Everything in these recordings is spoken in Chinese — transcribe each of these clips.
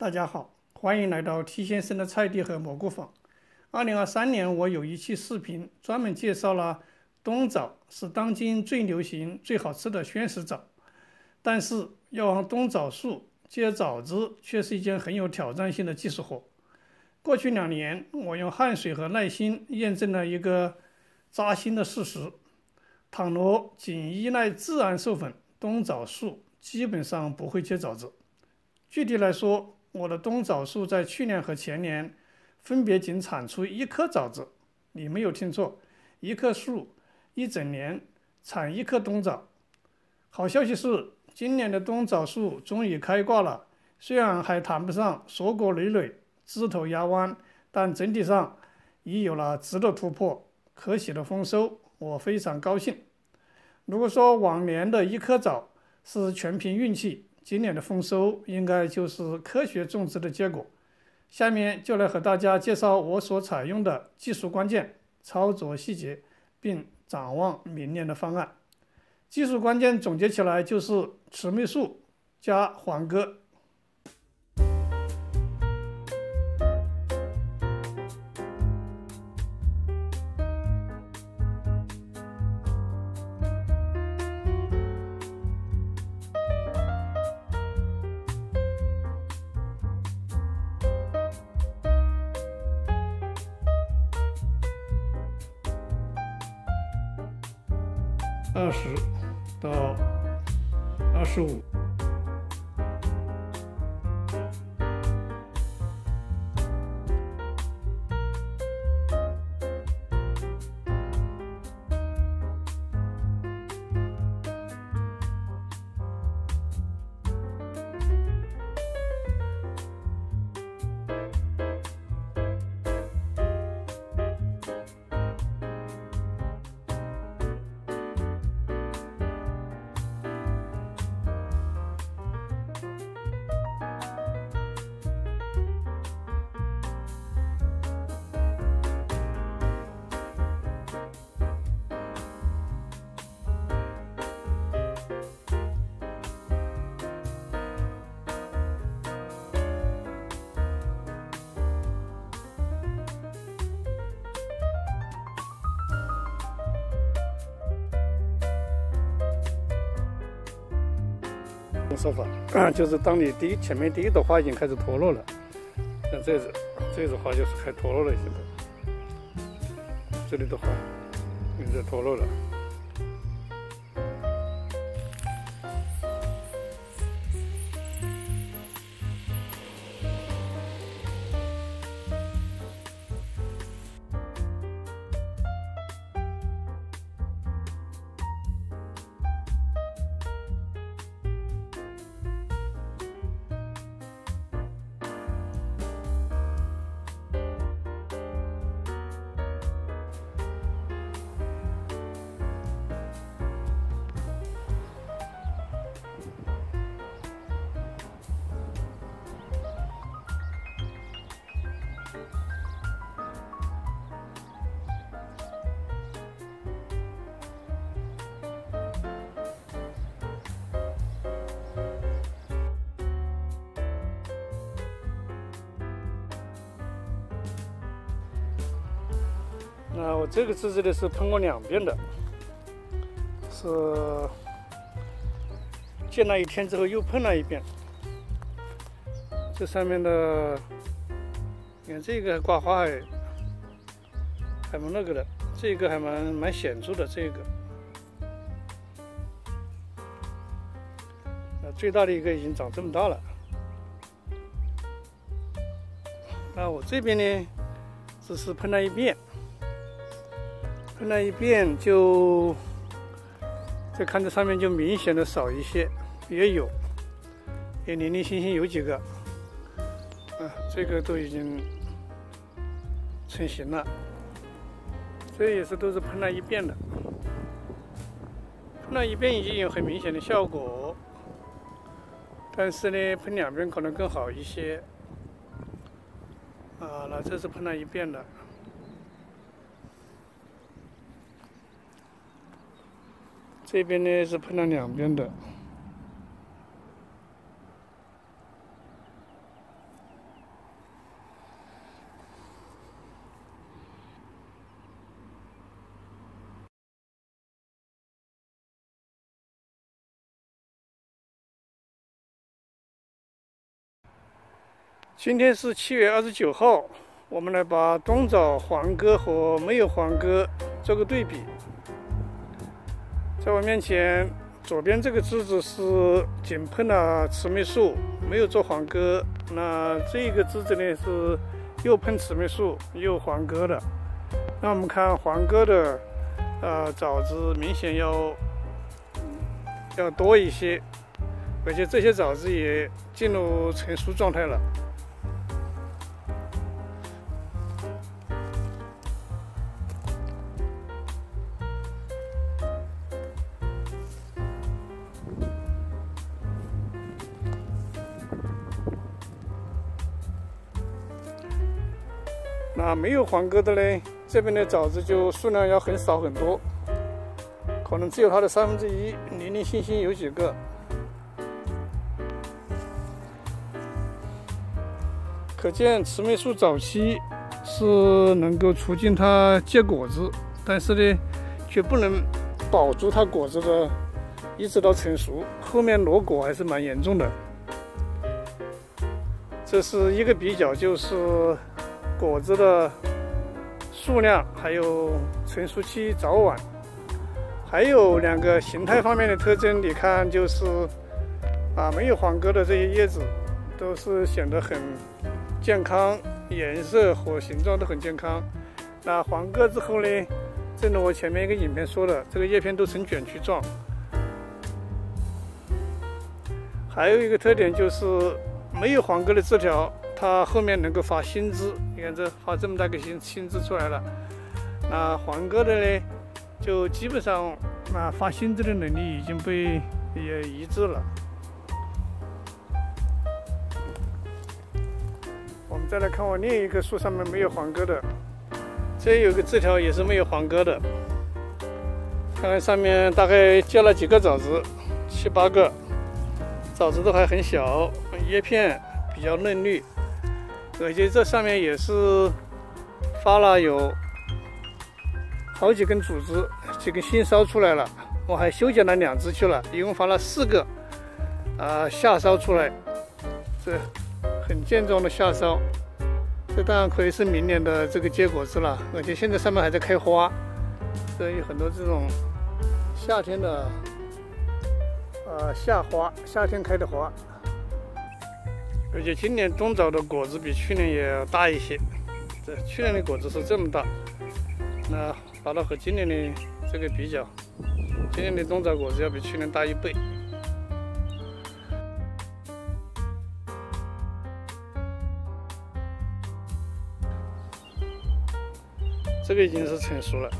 大家好，欢迎来到 T 先生的菜地和蘑菇坊。2023年，我有一期视频专门介绍了冬枣是当今最流行、最好吃的宣食枣，但是要往冬枣树结枣子却是一件很有挑战性的技术活。过去2年，我用汗水和耐心验证了一个扎心的事实：倘若仅依赖自然授粉，冬枣树基本上不会结枣子。具体来说，我的冬枣树在去年和前年分别仅产出1颗枣子，你没有听错，一棵树一整年产1颗冬枣。好消息是，今年的冬枣树终于开挂了，虽然还谈不上硕果累累、枝头压弯，但整体上已有了质的突破，可喜的丰收，我非常高兴。如果说往年的1颗枣是全凭运气，今年的丰收应该就是科学种植的结果。下面就来和大家介绍我所采用的技术关键、操作细节，并展望明年的方案。技术关键总结起来就是雌霉素加黄鸽。20到25。说法就是当你前面第一朵花已经开始脱落了，像这枝花就是开始脱落了，现在这里的花已经脱落了。那我这个枝子呢是喷过2遍的，是建了1天之后又喷了1遍。这上面的，你看这个挂花还蛮那个的，这个还蛮显著的。这个，最大的一个已经长这么大了。那我这边呢，只是喷了1遍。喷了1遍就看着上面就明显的少一些，也零零星星有几个，这个都已经成型了，这也是都是喷了1遍的，喷了1遍已经有很明显的效果，但是呢，喷2遍可能更好一些。那这是喷了1遍的。这边呢是喷了2遍的。今天是7月29号，我们来把冬枣黄葛和没有黄葛做个对比。在我面前，左边这个枝子是仅喷了雌霉素，没有做黄葛。那这个枝子呢是又喷雌霉素又黄葛的。那我们看黄葛的枣子明显要多一些，而且这些枣子也进入成熟状态了。那没有黄葛的呢，这边的枣子就数量要很少很多，可能只有它的1/3，零零星星有几个。可见雌霉素早期是能够促进它结果子，但是呢，却不能保住它果子的一直到成熟，后面裸果还是蛮严重的。这是一个比较，就是果子的数量，还有成熟期早晚，还有2个形态方面的特征。你看，就是没有黄葛的这些叶子都是显得很健康，颜色和形状都很健康。那黄葛之后呢，正如我前面一个影片说的，这个叶片都呈卷曲状。还有一个特点就是没有黄葛的枝条，它后面能够发新枝，你看这发这么大个新枝出来了。那黄葛的呢，就基本上发新枝的能力已经被移植了。我们再来看我另一棵树上面没有黄葛的，这有个枝条也是没有黄葛的，看看上面大概结了几个枣子，7、8个，枣子都还很小，叶片比较嫩绿。而且这上面也是发了有好几根主枝，几根新梢出来了。我还修剪了2枝去了，一共发了4个下梢出来，这很健壮的下梢。这当然可以是明年的这个结果子了，而且现在上面还在开花。这有很多这种夏天的夏花，夏天开的花。而且今年冬枣的果子比去年也要大一些，这去年的果子是这么大，那把它和今年的这个比较，今年的冬枣果子要比去年大1倍。这个已经是成熟了，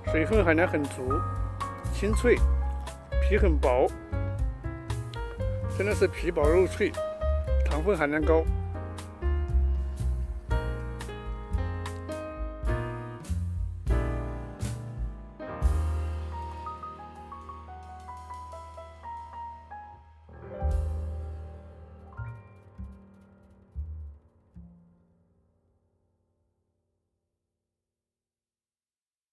水分含量很足。清脆，皮很薄，真的是皮薄肉脆，糖分含量高。